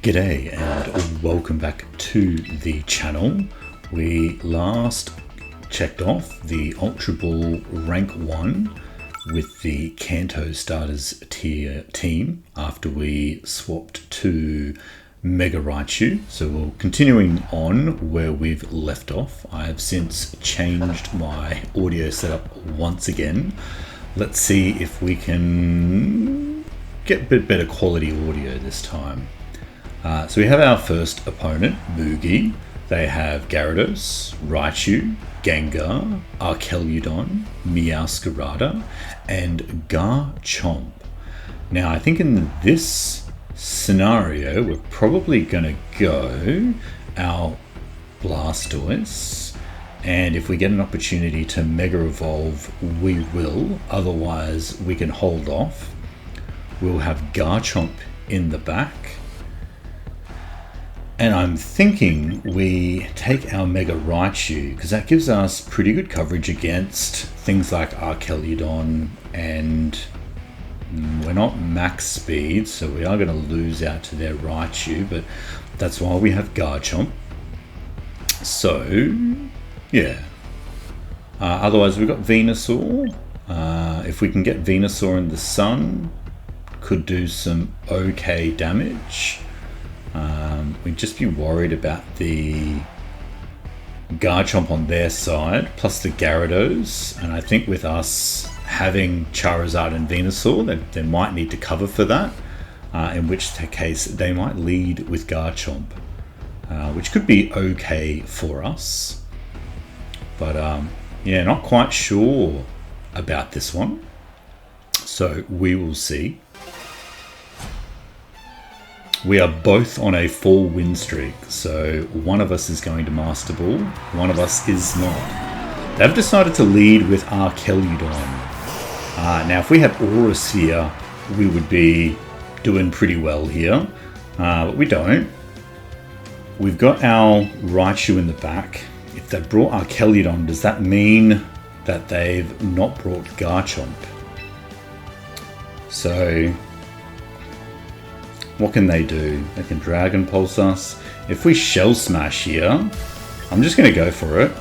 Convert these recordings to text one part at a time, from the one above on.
G'day and welcome back to the channel. We last checked off the Ultra Ball rank 1 with the Kanto starters tier team after we swapped to Mega Raichu. So we're continuing on where we've left off. I have since changed my audio setup once again. Let's see if we can get a bit better quality audio this time. So we have our first opponent, Mugi. They have Gyarados, Raichu, Gengar, Archeludon, Meowscarada, and Garchomp. Now I think in this scenario we're probably going to go our Blastoise, and if we get an opportunity to Mega Evolve we will, otherwise we can hold off. We'll have Garchomp in the back. And I'm thinking we take our Mega Raichu, because that gives us pretty good coverage against things like Archeludon, and we're not max speed, so we are going to lose out to their Raichu, but that's why we have Garchomp. So, yeah. Otherwise we've got Venusaur. If we can get Venusaur in the sun, could do some okay damage. We'd just be worried about the Garchomp on their side, plus the Gyarados, and I think with us having Charizard and Venusaur, they might need to cover for that, in which case they might lead with Garchomp, which could be okay for us. But yeah, not quite sure about this one, so we will see. We are both on a 4-win streak, so one of us is going to Masterball, one of us is not. They've decided to lead with Archeludon. Now if we had Aura Sphere, we would be doing pretty well here, but we don't. We've got our Raichu in the back. If they brought Archeludon, does that mean that they've not brought Garchomp? So what can they do? They can Dragon Pulse us. If we Shell Smash here, I'm just going to go for it,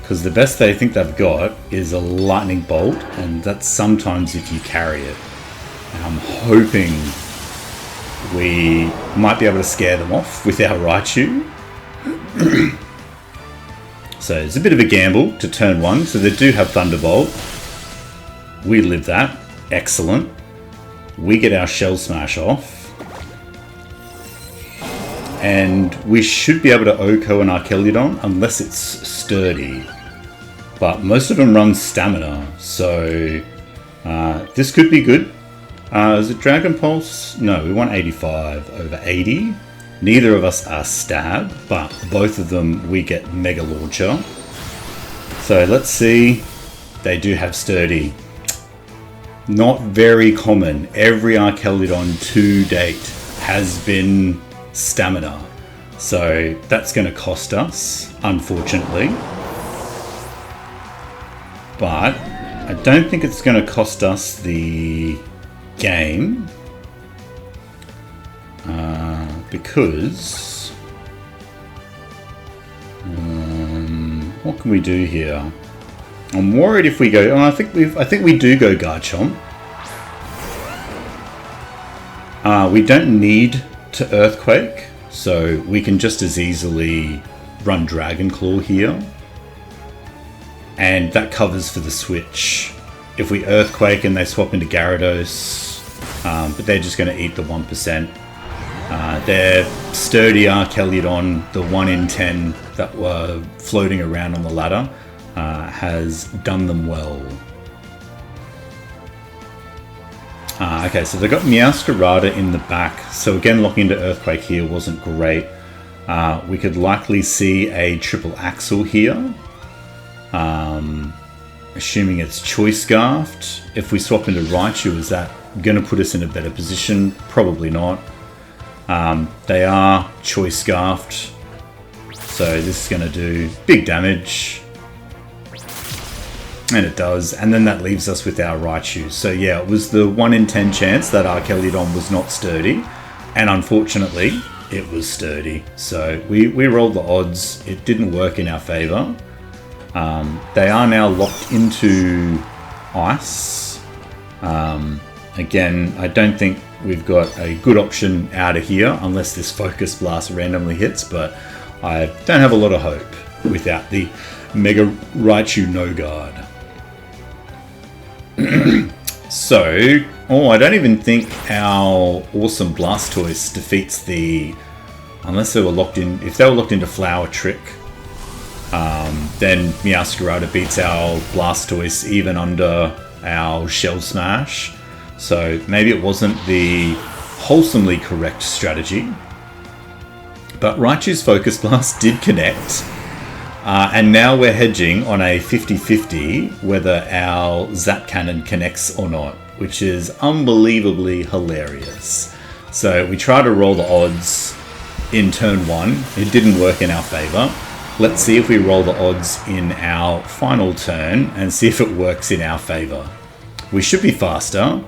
because the best they think they've got is a Lightning Bolt, and that's sometimes if you carry it. And I'm hoping we might be able to scare them off with our Raichu. So it's a bit of a gamble to turn 1, so they do have Thunderbolt. We live that. Excellent. We get our Shell Smash off, and we should be able to OHKO an Archeludon unless it's sturdy, but most of them run Stamina, so this could be good. Is it Dragon Pulse? No, we want 85 over 80. Neither of us are Stab, but both of them we get Mega Launcher. So let's see. They do have Sturdy. Not very common. Every Archeludon to date has been Stamina, so that's going to cost us, unfortunately. But I don't think it's going to cost us the game, because what can we do here? I'm worried if we go. Oh, I think we do go Garchomp. We don't need to Earthquake, so we can just as easily run Dragon Claw here, and that covers for the switch. If we Earthquake and they swap into Gyarados, but they're just going to eat the 1%. Their sturdy Archeludon, the 1 in 10 that were floating around on the ladder, has done them well. Okay, so they've got Meowscarada in the back, so again locking into Earthquake here wasn't great. We could likely see a triple Axle here, assuming it's Choice Scarfed. If we swap into Raichu, is that going to put us in a better position? Probably not. They are Choice Scarfed, so this is going to do big damage. And it does, and then that leaves us with our Raichu. So yeah, it was the 1 in 10 chance that Archeludon was not sturdy. And unfortunately, it was sturdy. So we rolled the odds. It didn't work in our favor. They are now locked into ice. Again, I don't think we've got a good option out of here unless this Focus Blast randomly hits, but I don't have a lot of hope without the Mega Raichu No Guard. So, I don't even think our awesome Blastoise defeats the... Unless they were locked in... If they were locked into Flower Trick, then Meowscarada beats our Blastoise even under our Shell Smash. So maybe it wasn't the wholesomely correct strategy. But Raichu's Focus Blast did connect. And now we're hedging on a 50-50 whether our Zap Cannon connects or not, which is unbelievably hilarious. So we try to roll the odds in turn 1. It didn't work in our favor. Let's see if we roll the odds in our final turn and see if it works in our favor. We should be faster.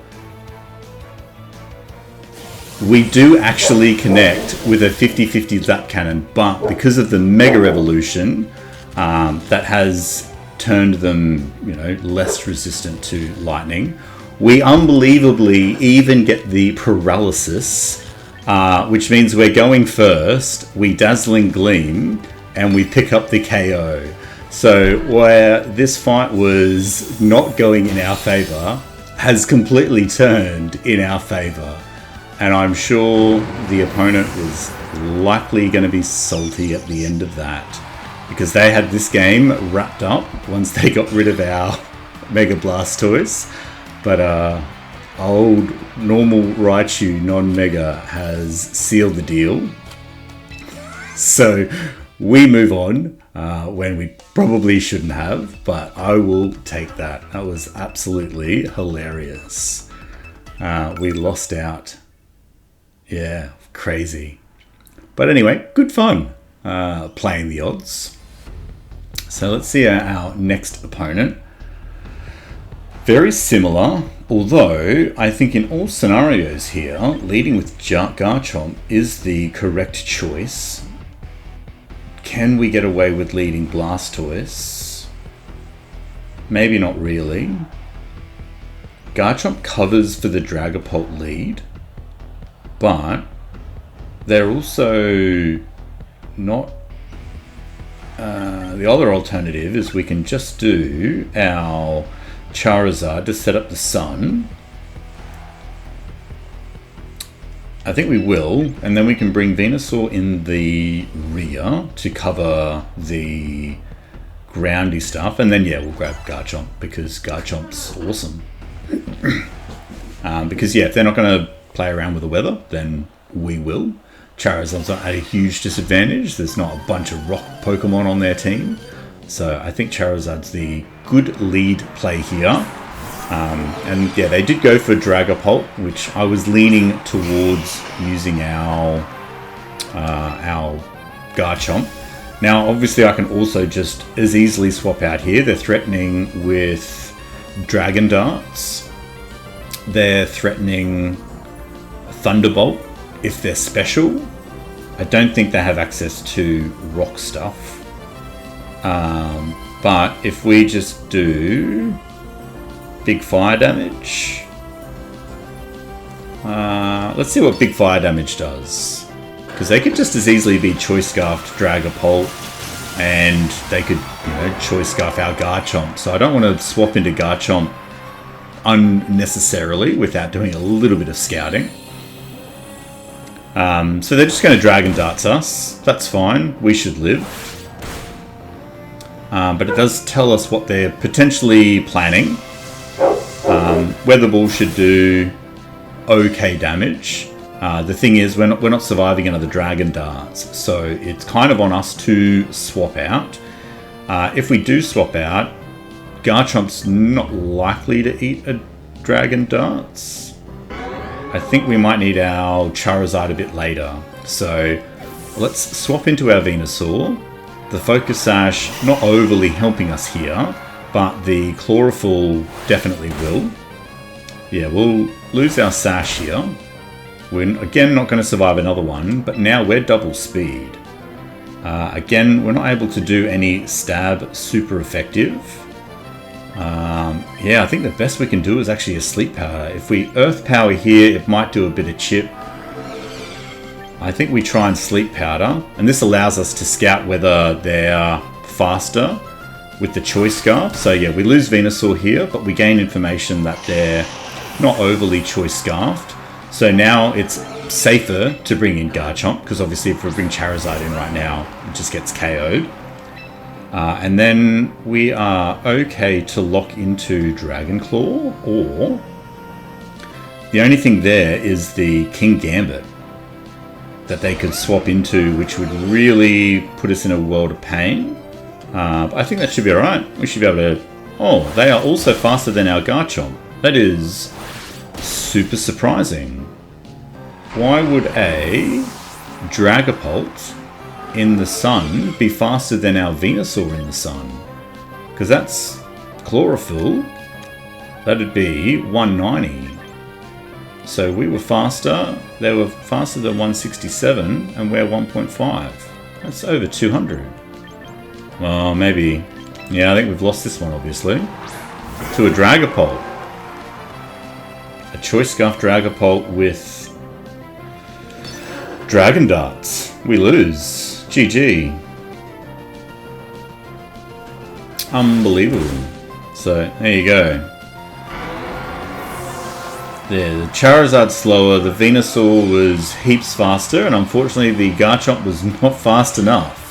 We do actually connect with a 50-50 Zap Cannon, but because of the Mega Evolution, that has turned them, less resistant to lightning. We unbelievably even get the paralysis, which means we're going first. We Dazzling Gleam, and we pick up the KO. So where this fight was not going in our favor, has completely turned in our favor. And I'm sure the opponent was likely going to be salty at the end of that, because they had this game wrapped up once they got rid of our Mega Blastoise. But old normal Raichu non-Mega has sealed the deal. So we move on when we probably shouldn't have, but I will take that. That was absolutely hilarious. We lost out. Yeah, crazy. But anyway, good fun playing the odds. So let's see our next opponent. Very similar, although I think in all scenarios here, leading with Garchomp is the correct choice. Can we get away with leading Blastoise? Maybe not really. Garchomp covers for the Dragapult lead, but they're also not... the other alternative is we can just do our Charizard to set up the sun. I think we will, and then we can bring Venusaur in the rear to cover the groundy stuff, and then we'll grab Garchomp because Garchomp's awesome. Because if they're not going to play around with the weather, then we will. Charizard's not at a huge disadvantage. There's not a bunch of rock Pokemon on their team. So I think Charizard's the good lead play here. And they did go for Dragapult, which I was leaning towards using our Garchomp. Now, obviously, I can also just as easily swap out here. They're threatening with Dragon Darts. They're threatening Thunderbolt if they're special. I don't think they have access to rock stuff. But if we just do big fire damage, let's see what big fire damage does. Because they could just as easily be Choice Scarfed Dragapult, and they could, Choice Scarf our Garchomp. So I don't want to swap into Garchomp unnecessarily without doing a little bit of scouting. So they're just going to Dragon Darts us. That's fine. We should live. But it does tell us what they're potentially planning. Weather Ball should do okay damage. The thing is, we're not surviving another Dragon Darts, so it's kind of on us to swap out. If we do swap out, Garchomp's not likely to eat a Dragon Darts. I think we might need our Charizard a bit later. So let's swap into our Venusaur. The Focus Sash not overly helping us here, but the Chlorophyll definitely will. Yeah, we'll lose our Sash here. We're again not going to survive another one, but now we're double speed. Again, we're not able to do any stab super effective. Yeah, I think the best we can do is actually a sleep powder. If we earth power here, it might do a bit of chip. I think we try and sleep powder, and this allows us to scout whether they're faster with the choice scarf. So yeah, we lose Venusaur here, but we gain information that they're not overly choice scarfed. So now it's safer to bring in Garchomp, because obviously if we bring Charizard in right now, it just gets KO'd. And then we are okay to lock into Dragon Claw, or the only thing there is the King Gambit that they could swap into, which would really put us in a world of pain. But I think that should be alright. We should be able to... Oh, they are also faster than our Garchomp. That is super surprising. Why would a Dragapult in the sun be faster than our Venusaur in the sun? Because that's chlorophyll. That'd be 190. So we were faster. They were faster than 167, and we're 1.5. That's over 200. Well, maybe. Yeah, I think we've lost this one, obviously. To a Dragapult. A Choice Scarf Dragapult with Dragon Darts. We lose. GG. Unbelievable. So, there you go. There, the Charizard's slower, the Venusaur was heaps faster, and unfortunately the Garchomp was not fast enough.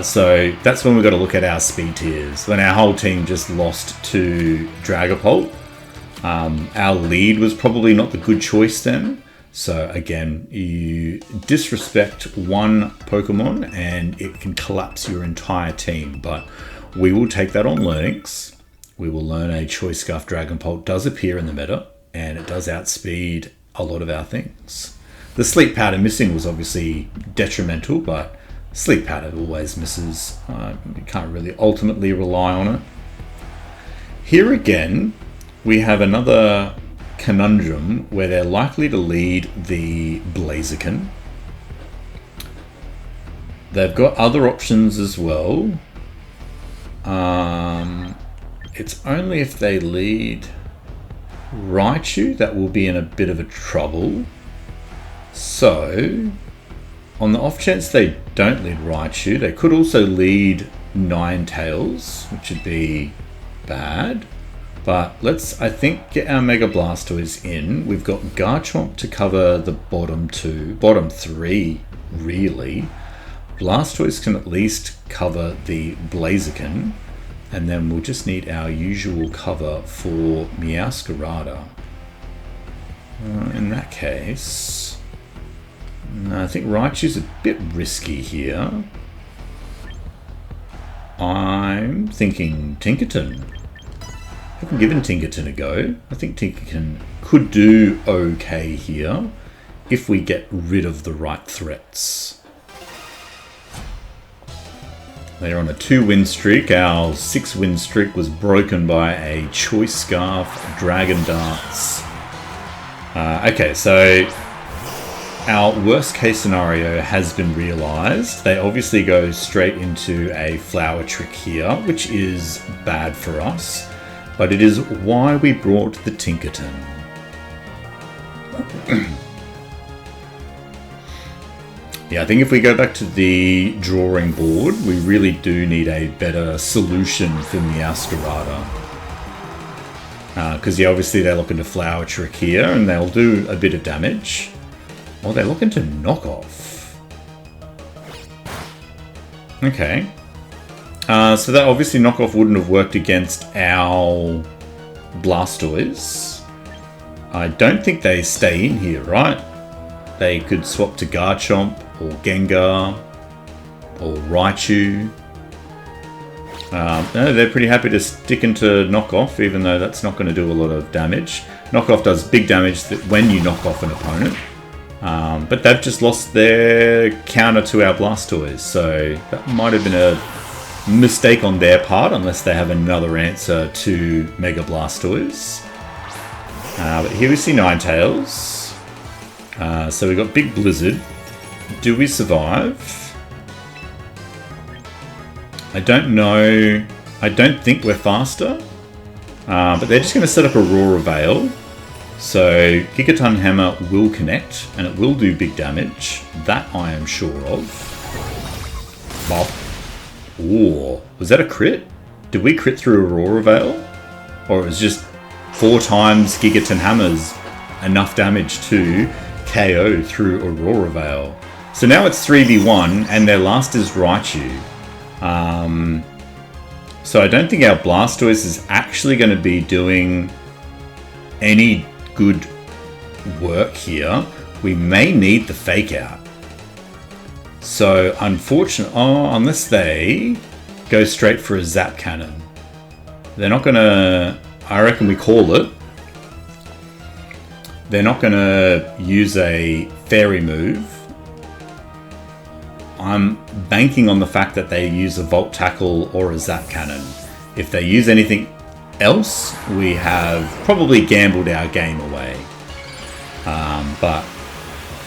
So that's when we've got to look at our speed tiers. When our whole team just lost to Dragapult. Our lead was probably not the good choice then. So again, you disrespect one Pokemon and it can collapse your entire team. But we will take that on learnings. We will learn a Choice Scarf Dragapult does appear in the meta, and it does outspeed a lot of our things. The sleep powder missing was obviously detrimental, but sleep powder always misses. You can't really ultimately rely on it. Here again, we have another conundrum where they're likely to lead the Blaziken. They've got other options as well. It's only if they lead Raichu that will be in a bit of a trouble. So, on the off chance they don't lead Raichu, they could also lead Ninetales, which would be bad. But let's, I think, get our Mega Blastoise in. We've got Garchomp to cover the bottom three, really. Blastoise can at least cover the Blaziken. And then we'll just need our usual cover for Meowscarada. In that case, I think Raichu's a bit risky here. I'm thinking Tinkerton. I haven't given Tinkerton a go. I think Tinkerton could do okay here if we get rid of the right threats. They're on a 2-win streak. Our 6-win streak was broken by a Choice Scarf Dragon Darts. Okay, so our worst case scenario has been realized. They obviously go straight into a Flower Trick here, which is bad for us. But it is why we brought the Tinkerton. Yeah, I think if we go back to the drawing board, we really do need a better solution for Meowscarada. Because yeah, obviously they're looking to Flower Trick here, and they'll do a bit of damage. Or they're looking to knock off. Okay. So that obviously knockoff wouldn't have worked against our Blastoise. I don't think they stay in here, right? They could swap to Garchomp or Gengar or Raichu. No, they're pretty happy to stick into knockoff, even though that's not going to do a lot of damage. Knockoff does big damage when you knock off an opponent. But they've just lost their counter to our Blastoise, so that might have been a mistake on their part, unless they have another answer to Mega Blastoise. But here we see Ninetales. So we got Big Blizzard. Do we survive? I don't know. I don't think we're faster. But they're just going to set up Aurora Veil. So Gigaton Hammer will connect, and it will do big damage. That I am sure of. Bop. Ooh, was that a crit? Did we crit through Aurora Veil? Or it was just 4 times Gigaton Hammer's enough damage to KO through Aurora Veil. So now it's 3v1, and their last is Raichu. So I don't think our Blastoise is actually going to be doing any good work here. We may need the Fake Out. So unfortunately, unless they go straight for a Zap Cannon. They're not going to, I reckon we call it. They're not going to use a Fairy move. I'm banking on the fact that they use a Volt Tackle or a Zap Cannon. If they use anything else, we have probably gambled our game away. But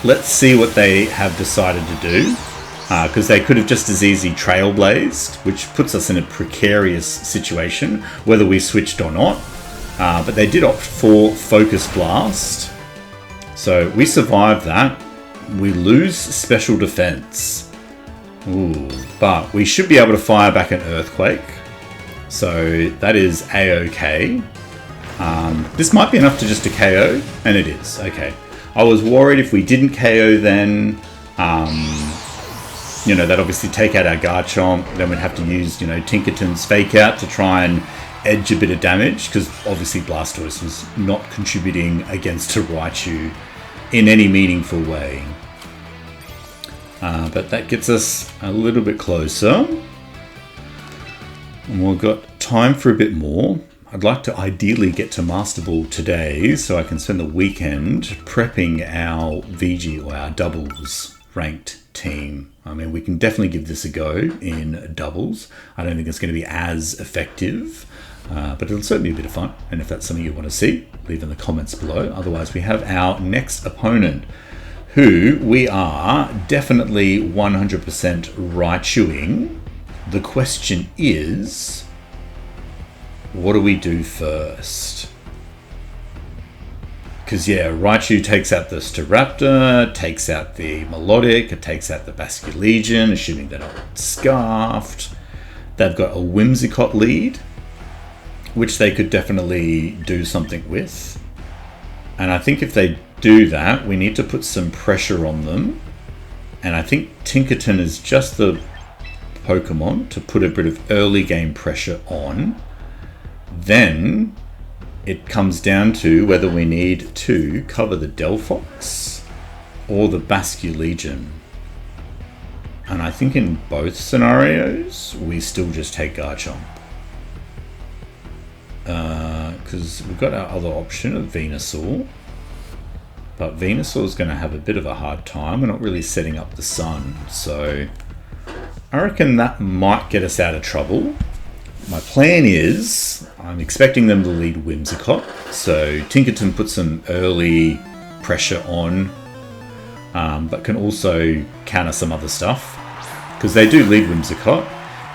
let's see what they have decided to do. Because they could have just as easy Trailblazed, which puts us in a precarious situation, whether we switched or not. But they did opt for Focus Blast. So we survived that. We lose Special Defense. Ooh, but we should be able to fire back an Earthquake. So that is A-OK. This might be enough to just to KO, and it is. Okay. I was worried if we didn't KO then, you know, that'd obviously take out our Garchomp. Then we'd have to use, you know, Tinkerton's Fake Out to try and edge a bit of damage, because obviously Blastoise was not contributing against a Raichu in any meaningful way. But that gets us a little bit closer. And we've got time for a bit more. I'd like to ideally get to Masterball today so I can spend the weekend prepping our VG or our doubles ranked team. I mean, we can definitely give this a go in doubles. I don't think it's going to be as effective, but it'll certainly be a bit of fun. And if that's something you want to see, leave in the comments below. Otherwise, we have our next opponent, who we are definitely 100% Raichuing. The question is, what do we do first? Because, yeah, Raichu takes out the Staraptor, takes out the Melodic, it takes out the Basculegion, assuming they're not Scarfed. They've got a Whimsicott lead, which they could definitely do something with. And I think if they do that, we need to put some pressure on them. And I think Tinkerton is just the Pokemon to put a bit of early game pressure on. Then it comes down to whether we need to cover the Delphox or the Basculegion. And I think in both scenarios, we still just take Garchomp. Because we've got our other option of Venusaur. But Venusaur is going to have a bit of a hard time. We're not really setting up the sun. So I reckon that might get us out of trouble. My plan is, I'm expecting them to lead Whimsicott. So Tinkerton puts some early pressure on, but can also counter some other stuff. Because they do lead Whimsicott.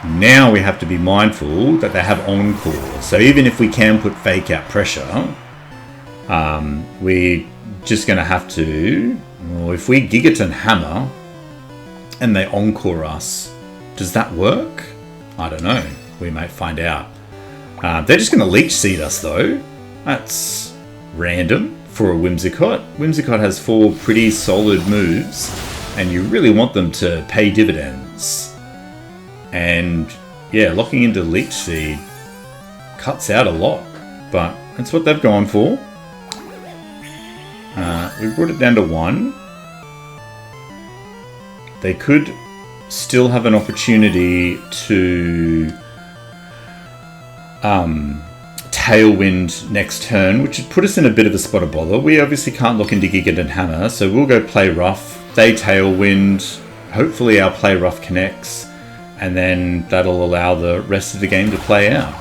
Now we have to be mindful that they have Encore. So even if we can put Fake Out pressure, we're just going to have to, well, if we Gigaton Hammer and they Encore us, does that work? I don't know. We might find out. They're just going to Leech Seed us though. That's random for a Whimsicott. Whimsicott has 4 pretty solid moves, and you really want them to pay dividends. And yeah, locking into Leech Seed cuts out a lot, but that's what they've gone for. We brought it down to 1. They could still have an opportunity to Tailwind next turn, which would put us in a bit of a spot of bother. We obviously can't look into Gigaton Hammer, so we'll go Play Rough. They Tailwind. Hopefully our Play Rough connects, and then that'll allow the rest of the game to play out.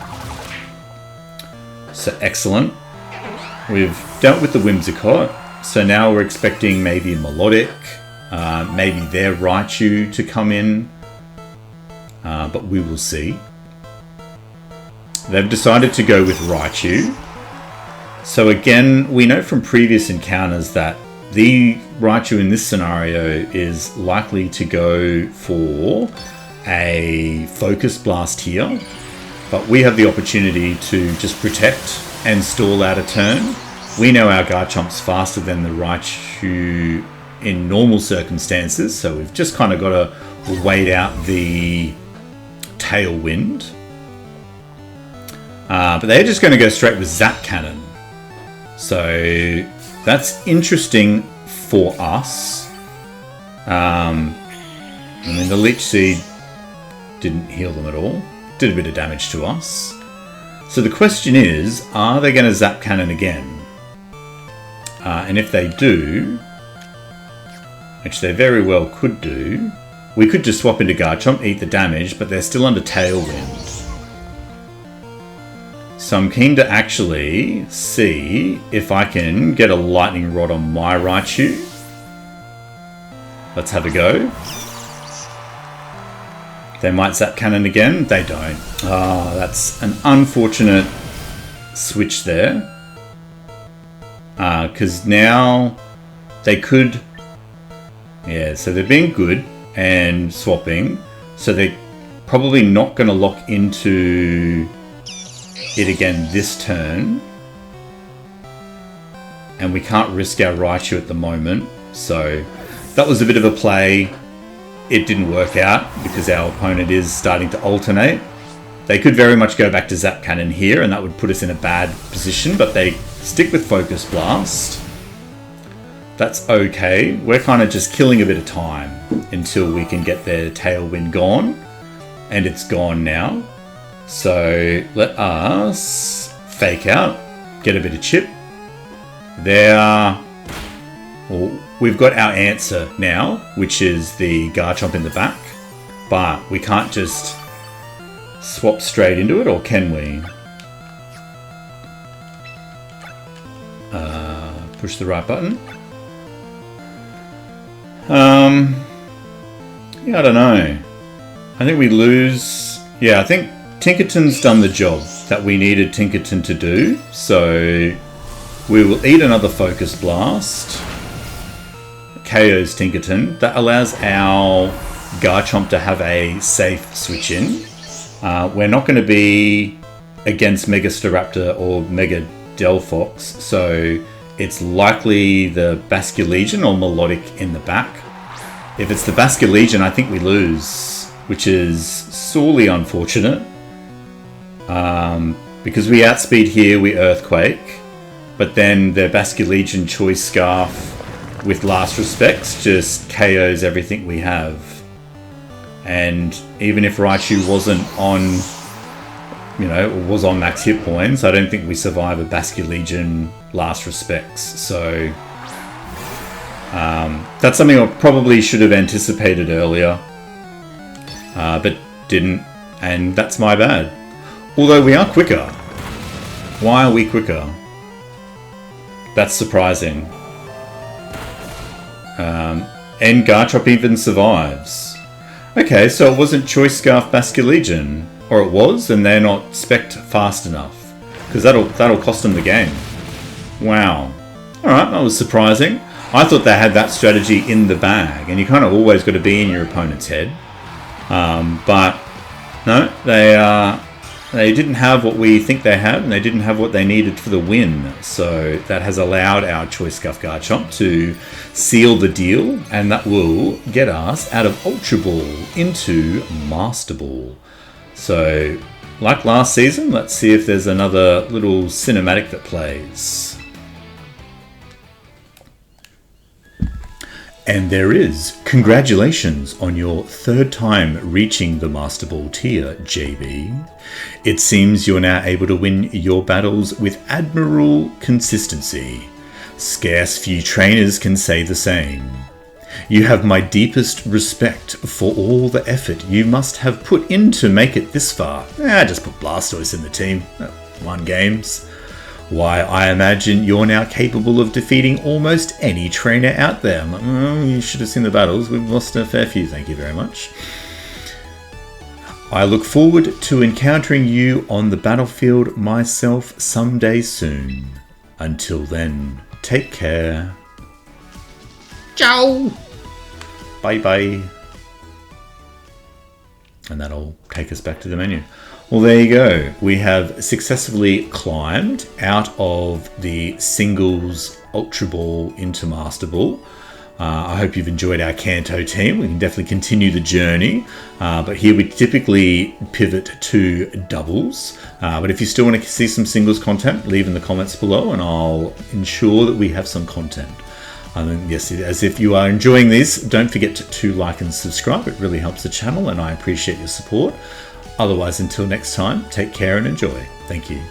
So excellent. We've dealt with the Whimsicott. So now we're expecting maybe Melodic, maybe their Raichu to come in, but we will see. They've decided to go with Raichu. So again, we know from previous encounters that the Raichu in this scenario is likely to go for a Focus Blast here, but we have the opportunity to just protect and stall out a turn. We know our Garchomp's faster than the Raichu in normal circumstances, so we've just kind of got to wait out the Tailwind. But they're just going to go straight with Zap Cannon. So that's interesting for us. I mean, the Leech Seed didn't heal them at all. Did a bit of damage to us. So the question is, are they going to Zap Cannon again? And if they do, which they very well could do, we could just swap into Garchomp, eat the damage, but they're still under Tailwind. So I'm keen to actually see if I can get a Lightning Rod on my Raichu. Let's have a go. They might Zap Cannon again. They don't. Ah, that's an unfortunate switch there. Because now they could... Yeah, so they're being good and swapping. So they're probably not going to lock into it again this turn. And we can't risk our Raichu at the moment. So that was a bit of a play. It didn't work out because our opponent is starting to alternate. They could very much go back to Zap Cannon here and that would put us in a bad position, but they stick with Focus Blast. That's okay. We're kind of just killing a bit of time until we can get their Tailwind gone. And it's gone now. So let us fake out, get a bit of chip. There. Well, we've got our answer now, which is the Garchomp in the back. But we can't just swap straight into it, or can we? Push the right button. Yeah, I don't know. I think we lose. Yeah, I think Tinkerton's done the job that we needed Tinkerton to do. So we will eat another Focus Blast. KO's Tinkerton. That allows our Garchomp to have a safe switch in. We're not going to be against Mega Staraptor or Mega Delphox, so it's likely the Basculegion or Melodic in the back. If it's the Basculegion, I think we lose, which is sorely unfortunate. Because we outspeed here, we Earthquake, but then the Basculegion Choice Scarf with Last Respects just KOs everything we have. And even if Raichu wasn't on, was on max hit points, I don't think we survive a Basculegion Last Respects. So that's something I probably should have anticipated earlier, but didn't, and that's my bad. Although we are quicker. Why are we quicker? That's surprising. And Garchomp even survives. Okay, so it wasn't Choice Scarf Basculegion. Or it was, and they're not spec'd fast enough. Because that'll cost them the game. Wow. Alright, that was surprising. I thought they had that strategy in the bag, and you kind of always got to be in your opponent's head. But no, they didn't have what we think they had, and they didn't have what they needed for the win. So that has allowed our Choice Scarf Garchomp to seal the deal, and that will get us out of Ultra Ball into Master Ball. So, like last season, let's see if there's another little cinematic that plays. And there is. Congratulations on your third time reaching the Master Ball tier, JB. It seems you're now able to win your battles with admirable consistency. Scarce few trainers can say the same. You have my deepest respect for all the effort you must have put in to make it this far. Just put Blastoise in the team. 1 games. Why, I imagine you're now capable of defeating almost any trainer out there. I'm like, you should have seen the battles. We've lost a fair few, thank you very much. I look forward to encountering you on the battlefield myself someday soon. Until then, take care. Ciao! Bye-bye. And that'll take us back to the menu. Well, there you go. We have successfully climbed out of the singles Ultra Ball into Master Ball. I hope you've enjoyed our Kanto team. We can definitely continue the journey. But here we typically pivot to doubles. But if you still want to see some singles content, leave in the comments below and I'll ensure that we have some content. And yes, as if you are enjoying this, don't forget to like and subscribe. It really helps the channel and I appreciate your support. Otherwise, until next time, take care and enjoy. Thank you.